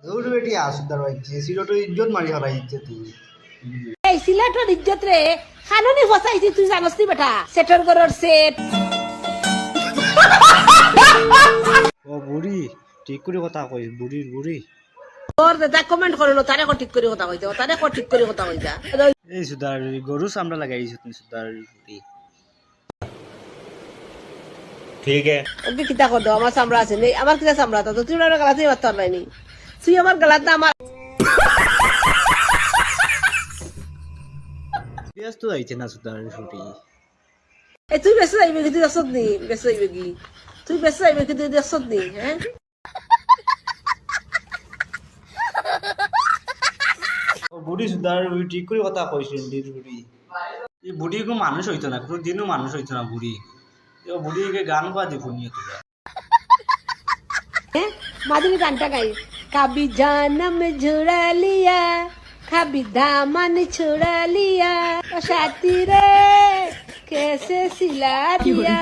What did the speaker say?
দৌড় বেটি আসুদার বাইছে সিলটো ইজ্জত মারি হরাইছে তুই এই সিলেটের ইজ্জত রে খাননি ফসাইছি তুই জানস নি বেটা সেটর গরর সেট ও বুড়ি ঠিক করে কথা কই বুড়ির বুড়ি তোর দাদা কমেন্ট করলো তারে ঠিক করে কথা কইতে তারে ঠিক করে কথা কইতা এই সুদার গরু চামড়া লাগাইছ তুমি সুদার বুড়ি ठीक है ওকে কিতা কর দাও আমার চামড়া আছে নেই আমার কিতা চামড়া তো তুই ওর গলাতেই মারতে পারবাই তুই আমার গলাতে আমার পেঁয়াজ তো আইছে না সুদার বুড়ি এই তুই বেশি যাইবে কি তুই আসত নি বেশি যাইবে কি তুই বেশি যাইবে কি তুই আসত নি হ্যাঁ ও বুড়ি সুদার বুড়ি ঠিক করে কথা কইছিস দির বুড়ি এই বুড়ি কো মানুষ হইতো না কোনো দিনও মানুষ হইতো না বুড়ি ও বুড়িকে গান গা দি শুনিয়ে তোরা माधुरी गानटा गाई कभी जानम जुड़ा लिया कभी दामन छुड़ा लिया साथी रे कैसे सिला दिया